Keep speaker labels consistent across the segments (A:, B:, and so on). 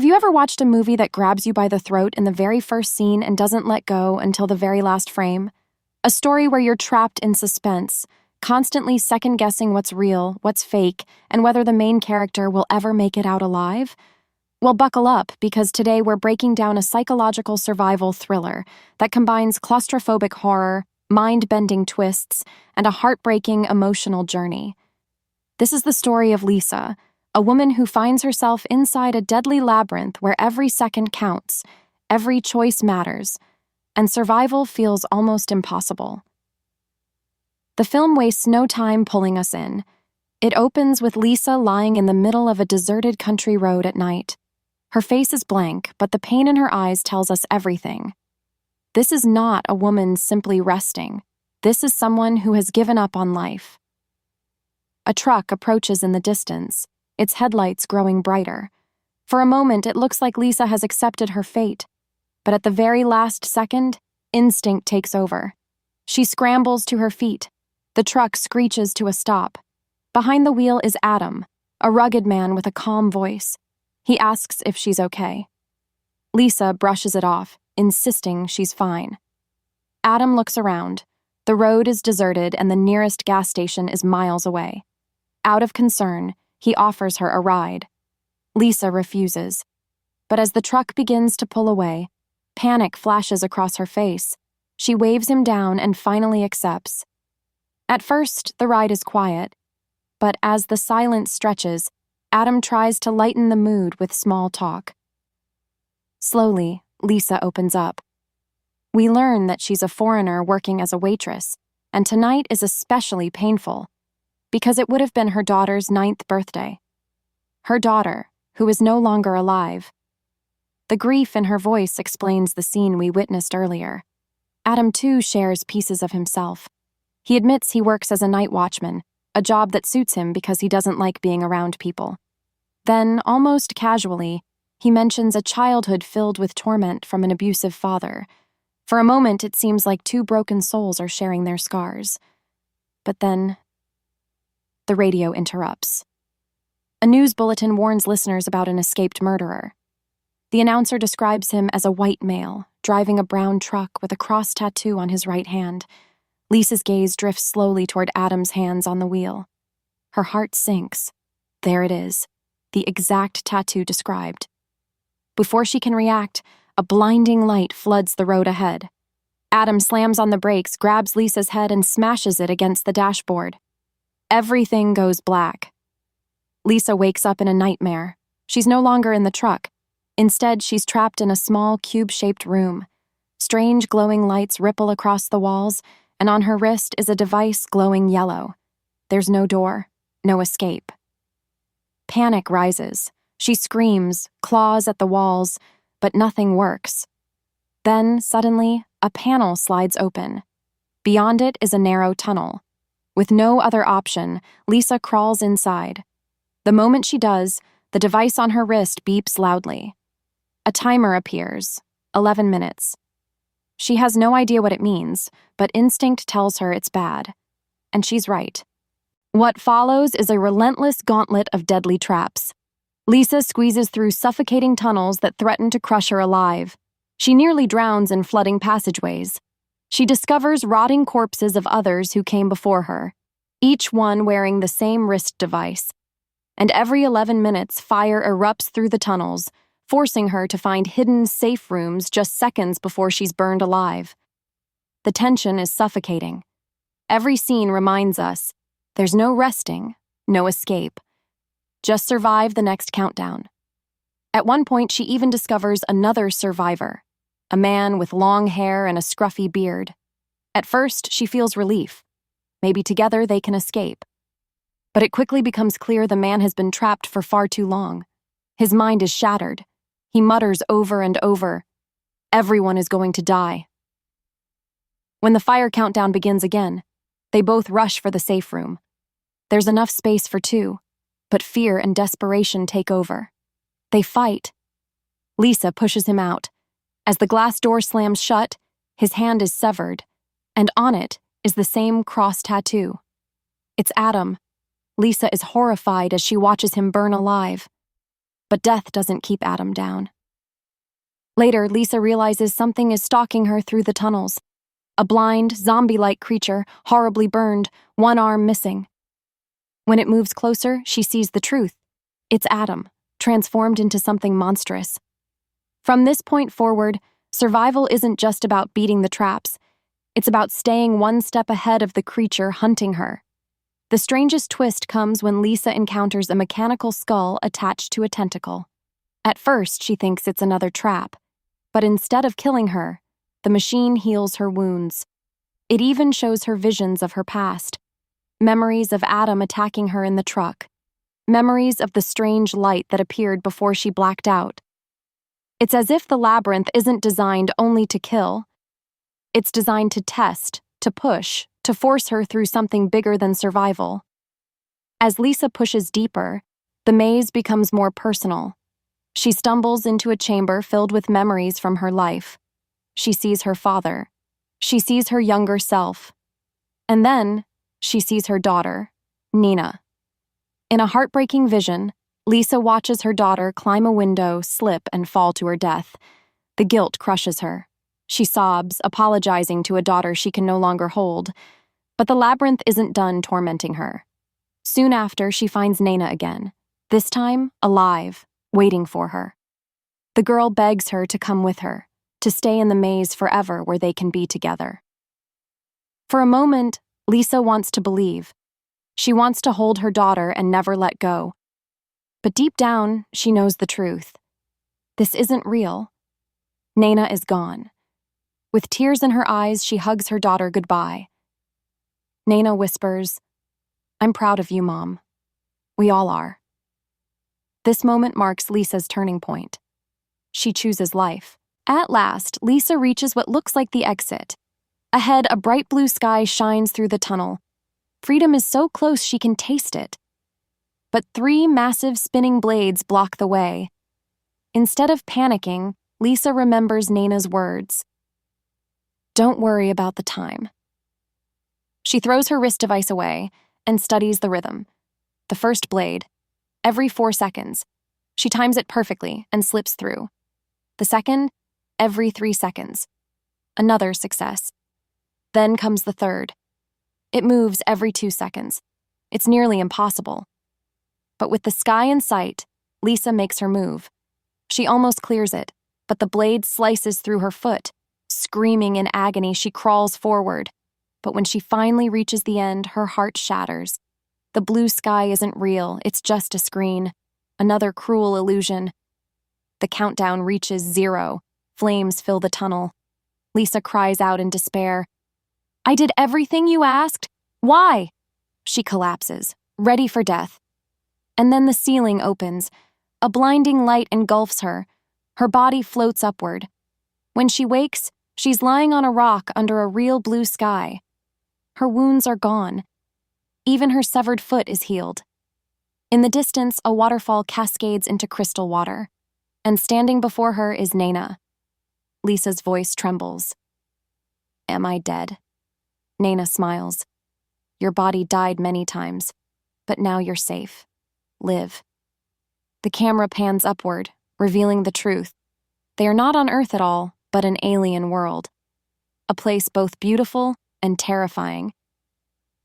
A: Have you ever watched a movie that grabs you by the throat in the very first scene and doesn't let go until the very last frame? A story where you're trapped in suspense, constantly second-guessing what's real, what's fake, and whether the main character will ever make it out alive? Well, buckle up, because today we're breaking down a psychological survival thriller that combines claustrophobic horror, mind-bending twists, and a heartbreaking emotional journey. This is the story of Lisa, a woman who finds herself inside a deadly labyrinth where every second counts, every choice matters, and survival feels almost impossible. The film wastes no time pulling us in. It opens with Lisa lying in the middle of a deserted country road at night. Her face is blank, but the pain in her eyes tells us everything. This is not a woman simply resting. This is someone who has given up on life. A truck approaches in the distance, its headlights growing brighter. For a moment, it looks like Lisa has accepted her fate. But at the very last second, instinct takes over. She scrambles to her feet. The truck screeches to a stop. Behind the wheel is Adam, a rugged man with a calm voice. He asks if she's okay. Lisa brushes it off, insisting she's fine. Adam looks around. The road is deserted and the nearest gas station is miles away. Out of concern, he offers her a ride. Lisa refuses. But as the truck begins to pull away, panic flashes across her face. She waves him down and finally accepts. At first, the ride is quiet, but as the silence stretches, Adam tries to lighten the mood with small talk. Slowly, Lisa opens up. We learn that she's a foreigner working as a waitress, and tonight is especially painful, because it would have been her daughter's 9th birthday. Her daughter, who is no longer alive. The grief in her voice explains the scene we witnessed earlier. Adam, too, shares pieces of himself. He admits he works as a night watchman, a job that suits him because he doesn't like being around people. Then, almost casually, he mentions a childhood filled with torment from an abusive father. For a moment, it seems like two broken souls are sharing their scars. But then, the radio interrupts. A news bulletin warns listeners about an escaped murderer. The announcer describes him as a white male, driving a brown truck with a cross tattoo on his right hand. Lisa's gaze drifts slowly toward Adam's hands on the wheel. Her heart sinks. There it is, the exact tattoo described. Before she can react, a blinding light floods the road ahead. Adam slams on the brakes, grabs Lisa's head, and smashes it against the dashboard. Everything goes black. Lisa wakes up in a nightmare. She's no longer in the truck. Instead, she's trapped in a small, cube-shaped room. Strange glowing lights ripple across the walls, and on her wrist is a device glowing yellow. There's no door, no escape. Panic rises. She screams, claws at the walls, but nothing works. Then, suddenly, a panel slides open. Beyond it is a narrow tunnel. With no other option, Lisa crawls inside. The moment she does, the device on her wrist beeps loudly. A timer appears, 11 minutes. She has no idea what it means, but instinct tells her it's bad. And she's right. What follows is a relentless gauntlet of deadly traps. Lisa squeezes through suffocating tunnels that threaten to crush her alive. She nearly drowns in flooding passageways. She discovers rotting corpses of others who came before her, each one wearing the same wrist device. And every 11 minutes, fire erupts through the tunnels, forcing her to find hidden, safe rooms just seconds before she's burned alive. The tension is suffocating. Every scene reminds us, there's no resting, no escape. Just survive the next countdown. At one point, she even discovers another survivor, a man with long hair and a scruffy beard. At first, she feels relief. Maybe together they can escape. But it quickly becomes clear the man has been trapped for far too long. His mind is shattered. He mutters over and over, "Everyone is going to die." When the fire countdown begins again, they both rush for the safe room. There's enough space for two, but fear and desperation take over. They fight. Lisa pushes him out. As the glass door slams shut, his hand is severed, and on it is the same cross tattoo. It's Adam. Lisa is horrified as she watches him burn alive. But death doesn't keep Adam down. Later, Lisa realizes something is stalking her through the tunnels. A blind, zombie-like creature, horribly burned, one arm missing. When it moves closer, she sees the truth. It's Adam, transformed into something monstrous. From this point forward, survival isn't just about beating the traps. It's about staying one step ahead of the creature hunting her. The strangest twist comes when Lisa encounters a mechanical skull attached to a tentacle. At first, she thinks it's another trap. But instead of killing her, the machine heals her wounds. It even shows her visions of her past. Memories of Adam attacking her in the truck. Memories of the strange light that appeared before she blacked out. It's as if the labyrinth isn't designed only to kill. It's designed to test, to push, to force her through something bigger than survival. As Lisa pushes deeper, the maze becomes more personal. She stumbles into a chamber filled with memories from her life. She sees her father. She sees her younger self. And then, she sees her daughter, Nina. In a heartbreaking vision, Lisa watches her daughter climb a window, slip, and fall to her death. The guilt crushes her. She sobs, apologizing to a daughter she can no longer hold. But the labyrinth isn't done tormenting her. Soon after, she finds Nina again, this time alive, waiting for her. The girl begs her to come with her, to stay in the maze forever where they can be together. For a moment, Lisa wants to believe. She wants to hold her daughter and never let go. But deep down, she knows the truth. This isn't real. Nina is gone. With tears in her eyes, she hugs her daughter goodbye. Nina whispers, "I'm proud of you, Mom. We all are." This moment marks Lisa's turning point. She chooses life. At last, Lisa reaches what looks like the exit. Ahead, a bright blue sky shines through the tunnel. Freedom is so close she can taste it. But 3 massive spinning blades block the way. Instead of panicking, Lisa remembers Nina's words. "Don't worry about the time." She throws her wrist device away and studies the rhythm. The first blade, every 4 seconds. She times it perfectly and slips through. The second, every 3 seconds. Another success. Then comes the third. It moves every 2 seconds. It's nearly impossible. But with the sky in sight, Lisa makes her move. She almost clears it, but the blade slices through her foot. Screaming in agony, she crawls forward. But when she finally reaches the end, her heart shatters. The blue sky isn't real, it's just a screen. Another cruel illusion. The countdown reaches 0. Flames fill the tunnel. Lisa cries out in despair. "I did everything you asked? Why?" She collapses, ready for death. And then the ceiling opens. A blinding light engulfs her. Her body floats upward. When she wakes, she's lying on a rock under a real blue sky. Her wounds are gone. Even her severed foot is healed. In the distance, a waterfall cascades into crystal water. And standing before her is Nina. Lisa's voice trembles. "Am I dead?" Nina smiles. "Your body died many times, but now you're safe. Live." The camera pans upward, revealing the truth. They are not on Earth at all, but an alien world. A place both beautiful and terrifying.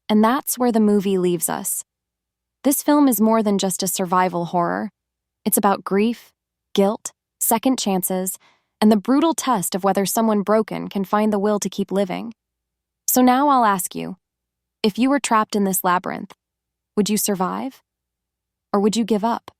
A: And that's where the movie leaves us. This film is more than just a survival horror. It's about grief, guilt, second chances, and the brutal test of whether someone broken can find the will to keep living. So now I'll ask you, if you were trapped in this labyrinth, would you survive? Or would you give up?